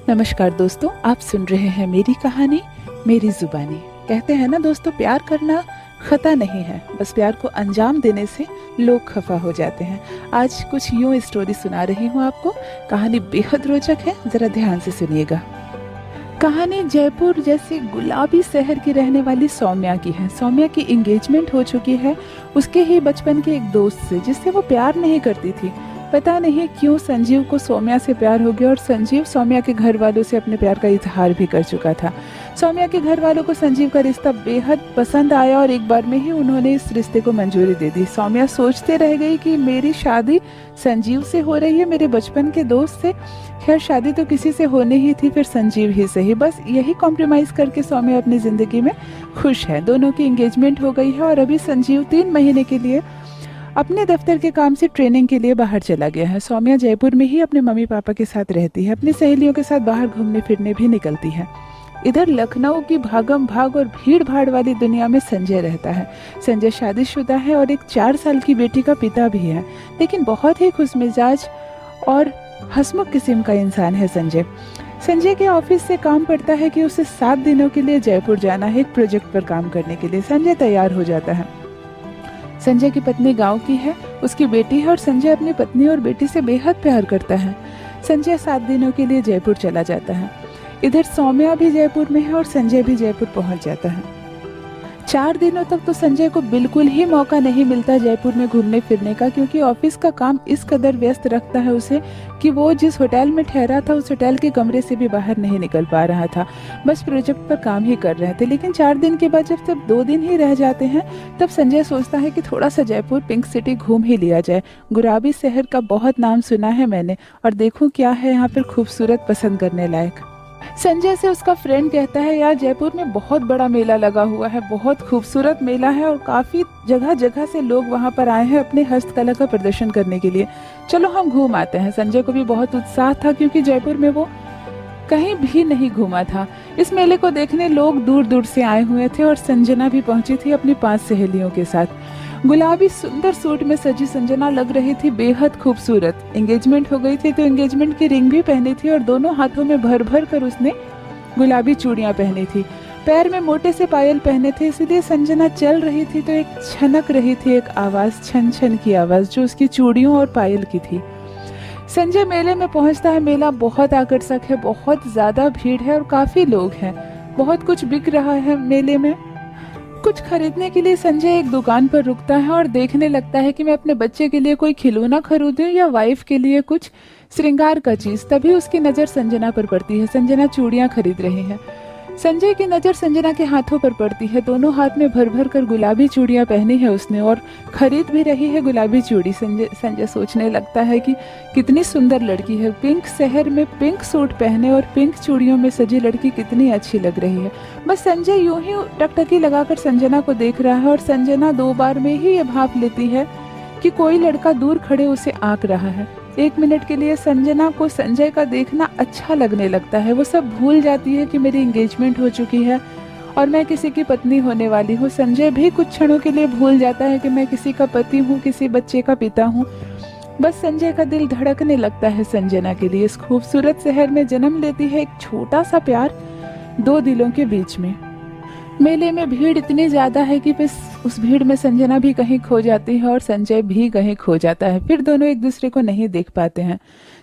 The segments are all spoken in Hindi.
नमस्कार दोस्तों, आप सुन रहे हैं मेरी कहानी मेरी जुबानी। कहते हैं ना दोस्तों, प्यार करना खता नहीं है, बस प्यार को अंजाम देने से लोग खफा हो जाते हैं। आज कुछ यूं स्टोरी सुना रही हूँ आपको। कहानी बेहद रोचक है, जरा ध्यान से सुनिएगा। कहानी जयपुर जैसे गुलाबी शहर की रहने वाली सौम्या की है। सौम्या की एंगेजमेंट हो चुकी है उसके ही बचपन के एक दोस्त से, जिससे वो प्यार नहीं करती थी। पता नहीं क्यों संजीव को सौम्या से प्यार हो गया और संजीव सौम्या के घर वालों से अपने प्यार का इजहार भी कर चुका था। सौम्या के घर वालों को संजीव का रिश्ता बेहद पसंद आया और एक बार में ही उन्होंने इस रिश्ते को मंजूरी दे दी। सौम्या सोचते रह गई कि मेरी शादी संजीव से हो रही है, मेरे बचपन के दोस्त से। खैर, शादी तो किसी से होनी ही थी, फिर संजीव ही सही। बस यही कॉम्प्रोमाइज करके सौम्या अपनी जिंदगी में खुश है। दोनों की एंगेजमेंट हो गई है और अभी संजीव 3 महीने के लिए अपने दफ्तर के काम से ट्रेनिंग के लिए बाहर चला गया है। सौम्या जयपुर में ही अपने मम्मी पापा के साथ रहती है। अपनी सहेलियों के साथ बाहर घूमने फिरने भी निकलती है। इधर लखनऊ की भागम भाग और भीड़ भाड़ वाली दुनिया में संजय रहता है। संजय शादीशुदा है और एक 4 साल की बेटी का पिता भी है, लेकिन बहुत ही खुशमिजाज और हंसमुख किस्म का इंसान है संजय के ऑफिस से काम पड़ता है कि उसे 7 दिनों के लिए जयपुर जाना है एक प्रोजेक्ट पर काम करने के लिए। संजय तैयार हो जाता है। संजय की पत्नी गांव की है, उसकी बेटी है और संजय अपनी पत्नी और बेटी से बेहद प्यार करता है। संजय 7 दिनों के लिए जयपुर चला जाता है। इधर सौम्या भी जयपुर में है और संजय भी जयपुर पहुंच जाता है। 4 दिनों तक तो संजय को बिल्कुल ही मौका नहीं मिलता जयपुर में घूमने फिरने का, क्योंकि ऑफिस का काम इस कदर व्यस्त रखता है उसे कि वो जिस होटल में ठहरा था उस होटल के कमरे से भी बाहर नहीं निकल पा रहा था। बस प्रोजेक्ट पर काम ही कर रहे थे। लेकिन 4 दिन के बाद जब सिर्फ 2 दिन ही रह जाते हैं, तब संजय सोचता है कि थोड़ा सा जयपुर पिंक सिटी घूम ही लिया जाए। गुलाबी शहर का बहुत नाम सुना है मैंने, और देखूं क्या है यहाँ पर खूबसूरत, पसंद करने लायक। संजय से उसका फ्रेंड कहता है, यार जयपुर में बहुत बड़ा मेला लगा हुआ है, बहुत खूबसूरत मेला है और काफ़ी जगह जगह से लोग वहाँ पर आए हैं अपने हस्तकला का प्रदर्शन करने के लिए। चलो हम घूम आते हैं। संजय को भी बहुत उत्साह था, क्योंकि जयपुर में वो कहीं भी नहीं घूमा था। इस मेले को देखने लोग दूर दूर से आए हुए थे और संजना भी पहुंची थी अपनी 5 सहेलियों के साथ। गुलाबी सुंदर सूट में सजी संजना लग रही थी बेहद खूबसूरत। एंगेजमेंट हो गई थी तो एंगेजमेंट की रिंग भी पहनी थी और दोनों हाथों में भर भर कर उसने गुलाबी चूड़ियां पहनी थी। पैर में मोटे से पायल पहने थे, इसलिए संजना चल रही थी तो एक छनक रही थी, एक आवाज, छन छन की आवाज, जो उसकी चूड़ियों और पायल की थी। संजय मेले में पहुंचता है। मेला बहुत आकर्षक है, बहुत ज्यादा भीड़ है और काफी लोग हैं। बहुत कुछ बिक रहा है मेले में। कुछ खरीदने के लिए संजय एक दुकान पर रुकता है और देखने लगता है कि मैं अपने बच्चे के लिए कोई खिलौना खरीदूं या वाइफ के लिए कुछ श्रृंगार का चीज। तभी उसकी नजर संजना पर पड़ती है। संजना चूड़ियां खरीद रही है। संजय की नजर संजना के हाथों पर पड़ती है। दोनों हाथ में भर भर कर गुलाबी चूड़ियां पहनी है उसने और खरीद भी रही है गुलाबी चूड़ी। संजय सोचने लगता है कि कितनी सुंदर लड़की है। पिंक शहर में पिंक सूट पहने और पिंक चूड़ियों में सजी लड़की कितनी अच्छी लग रही है। बस संजय यूं ही टकटकी लगाकर संजना को देख रहा है और संजना 2 बार में ही ये भाप लेती है कि कोई लड़का दूर खड़े उसे आंक रहा है। 1 मिनट के लिए संजना को संजय का देखना अच्छा लगने लगता है। वो सब भूल जाती है कि मेरी एंगेजमेंट हो चुकी है और मैं किसी की पत्नी होने वाली हूँ। संजय भी कुछ क्षणों के लिए भूल जाता है कि मैं किसी का पति हूँ, किसी बच्चे का पिता हूँ। बस संजय का दिल धड़कने लगता है संजना के लिए। इस खूबसूरत शहर में जन्म लेती है एक छोटा सा प्यार 2 दिलों के बीच में। मेले में भीड़ इतनी ज्यादा है कि बस उस भीड़ में संजना भी कहीं खो जाती है और संजय भी कहीं खो जाता है। फिर दोनों एक दूसरे को नहीं देख पाते हैं।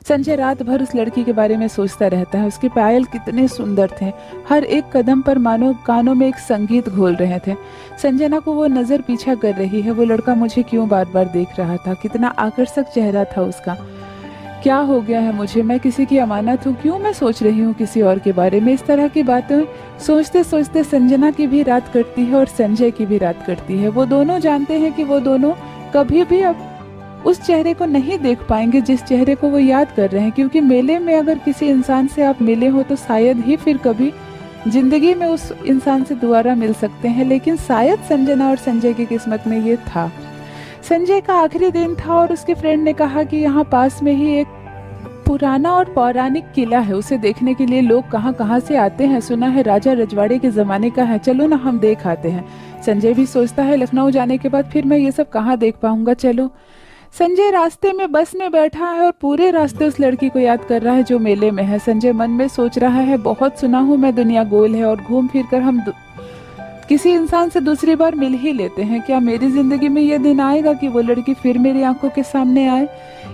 संजय रात भर उस लड़की के बारे में सोचता रहता है। उसके पायल कितने सुंदर थे, हर एक कदम पर मानो कानों में एक संगीत घोल रहे थे। संजना को वो नजर पीछा कर रही है। वो लड़का मुझे क्यों बार बार देख रहा था, कितना आकर्षक चेहरा था उसका। क्या हो गया है मुझे, मैं किसी की अमानत हूँ, क्यों मैं सोच रही हूँ किसी और के बारे में। इस तरह की बातें सोचते सोचते संजना की भी रात कटती है और संजय की भी रात कटती है। वो दोनों जानते हैं कि वो दोनों कभी भी अब उस चेहरे को नहीं देख पाएंगे जिस चेहरे को वो याद कर रहे हैं, क्योंकि मेले में अगर किसी इंसान से आप मिले हो तो शायद ही फिर कभी जिंदगी में उस इंसान से दोबारा मिल सकते हैं। लेकिन शायद संजना और संजय की किस्मत में ये था। संजय का आखिरी दिन था और उसके फ्रेंड ने कहा कि यहाँ पास में ही एक पुराना और पौराणिक किला है, उसे देखने के लिए लोग कहाँ कहाँ से आते हैं। सुना है राजा रजवाड़े के जमाने का है, चलो ना हम देख आते हैं। संजय भी सोचता है लखनऊ जाने के बाद फिर मैं ये सब कहाँ देख पाऊंगा, चलो। संजय रास्ते में बस में बैठा है और पूरे रास्ते उस लड़की को याद कर रहा है जो मेले में है। संजय मन में सोच रहा है, बहुत सुना हूँ मैं दुनिया गोल है और घूम फिर कर हम किसी इंसान से दूसरी बार मिल ही लेते हैं। क्या मेरी जिंदगी में यह दिन आएगा कि वो लड़की फिर मेरी आंखों के सामने आए।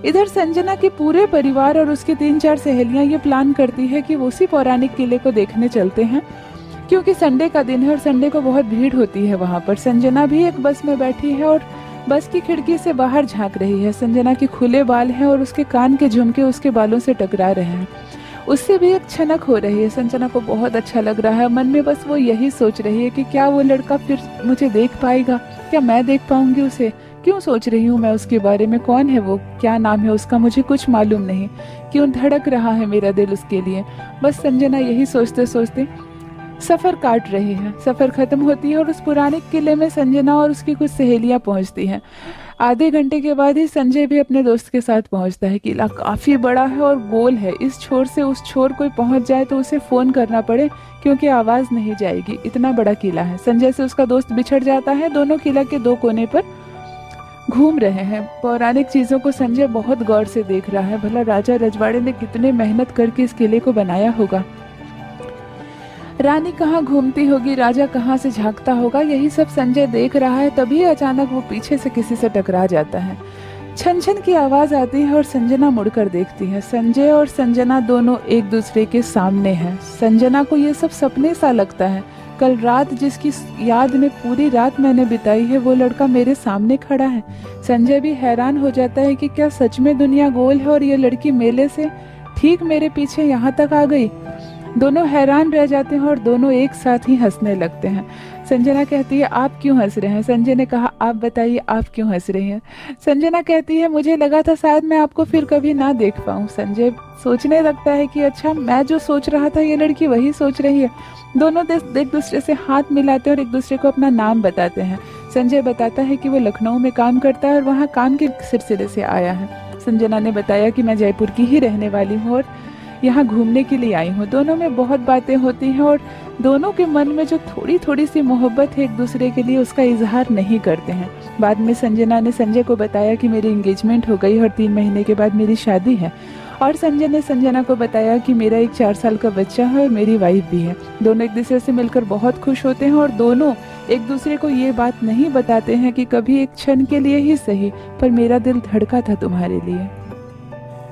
इधर संजना के पूरे परिवार और उसकी 3-4 सहेलियां ये प्लान करती है कि वो उसी पौराणिक किले को देखने चलते हैं, क्योंकि संडे का दिन है और संडे को बहुत भीड़ होती है वहाँ पर। संजना भी एक बस में बैठी है और बस की खिड़की से बाहर झांक रही है। संजना के खुले बाल हैं और उसके कान के झुमके उसके बालों से टकरा रहे हैं। उससे भी एक छनक हो रही है। संजना को बहुत अच्छा लग रहा है। मन में बस वो यही सोच रही है कि क्या वो लड़का फिर मुझे देख पाएगा, क्या मैं देख पाऊंगी उसे। क्यों सोच रही हूँ मैं उसके बारे में, कौन है वो, क्या नाम है उसका, मुझे कुछ मालूम नहीं। क्यों धड़क रहा है मेरा दिल उसके लिए। बस संजना यही सोचते सोचते सफ़र काट रही है। सफ़र ख़त्म होती है और उस पुराने किले में संजना और उसकी कुछ सहेलियां पहुंचती हैं। आधे घंटे के बाद ही संजय भी अपने दोस्त के साथ पहुंचता है। किला काफ़ी बड़ा है और गोल है। इस छोर से उस छोर कोई पहुंच जाए तो उसे फ़ोन करना पड़े, क्योंकि आवाज़ नहीं जाएगी, इतना बड़ा किला है। संजय से उसका दोस्त बिछड़ जाता है। दोनों किला के 2 कोने पर घूम रहे हैं। पौराणिक चीज़ों को संजय बहुत गौर से देख रहा है। भला राजा रजवाड़े ने कितने मेहनत करके इस किले को बनाया होगा। रानी कहाँ घूमती होगी, राजा कहाँ से झांकता होगा, यही सब संजय देख रहा है। तभी अचानक वो पीछे से किसी से टकरा जाता है। छन छन की आवाज़ आती है और संजना मुड़कर देखती है। संजय और संजना दोनों एक दूसरे के सामने हैं। संजना को ये सब सपने सा लगता है। कल रात जिसकी याद में पूरी रात मैंने बिताई है, वो लड़का मेरे सामने खड़ा है। संजय भी हैरान हो जाता है कि क्या सच में दुनिया गोल है और ये लड़की मेले से ठीक मेरे पीछे यहाँ तक आ गई। दोनों हैरान रह जाते हैं और दोनों एक साथ ही हंसने लगते हैं। संजना कहती है, आप क्यों हंस रहे हैं। संजय ने कहा, आप बताइए आप क्यों हंस रही हैं। संजना कहती है, मुझे लगा था शायद मैं आपको फिर कभी ना देख पाऊँ। संजय सोचने लगता है कि अच्छा, मैं जो सोच रहा था ये लड़की वही सोच रही है। दोनों एक दूसरे से हाथ मिलाते हैं और एक दूसरे को अपना नाम बताते हैं। संजय बताता है कि वो लखनऊ में काम करता है और वहाँ काम के सिलसिले से आया है। संजना ने बताया कि मैं जयपुर की ही रहने वाली हूँ और यहाँ घूमने के लिए आई हूँ। दोनों में बहुत बातें होती हैं और दोनों के मन में जो थोड़ी थोड़ी सी मोहब्बत है एक दूसरे के लिए, उसका इजहार नहीं करते हैं। बाद में संजना ने संजय को बताया कि मेरी एंगेजमेंट हो गई और 3 महीने के बाद मेरी शादी है। और संजय ने संजना को बताया कि मेरा एक 4 साल का बच्चा है और मेरी वाइफ भी है। दोनों एक दूसरे से मिलकर बहुत खुश होते हैं और दोनों एक दूसरे को ये बात नहीं बताते हैं कि कभी एक क्षण के लिए ही सही, पर मेरा दिल धड़का था तुम्हारे लिए।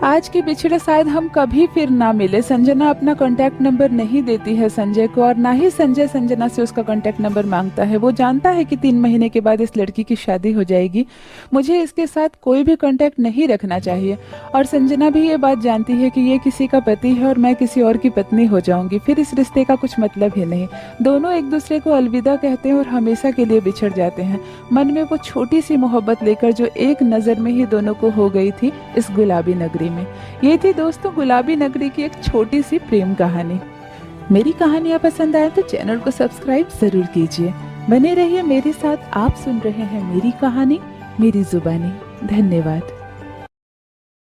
आज के बिछड़े शायद हम कभी फिर ना मिले। संजना अपना कांटेक्ट नंबर नहीं देती है संजय को और ना ही संजय संजना से उसका कांटेक्ट नंबर मांगता है। वो जानता है कि 3 महीने के बाद इस लड़की की शादी हो जाएगी। मुझे इसके साथ कोई भी कांटेक्ट नहीं रखना चाहिए। और संजना भी ये बात जानती है कि ये किसी का पति है और मैं किसी और की पत्नी हो जाऊंगी, फिर इस रिश्ते का कुछ मतलब ही नहीं। दोनों एक दूसरे को अलविदा कहते हैं और हमेशा के लिए बिछड़ जाते हैं। मन में वो छोटी सी मोहब्बत लेकर जो एक नज़र में ही दोनों को हो गई थी इस गुलाबी नगरी में। ये थी दोस्तों गुलाबी नगरी की एक छोटी सी प्रेम कहानी। मेरी कहानियाँ पसंद आए तो चैनल को सब्सक्राइब जरूर कीजिए। बने रहिए मेरे साथ। आप सुन रहे हैं मेरी कहानी मेरी जुबानी। धन्यवाद।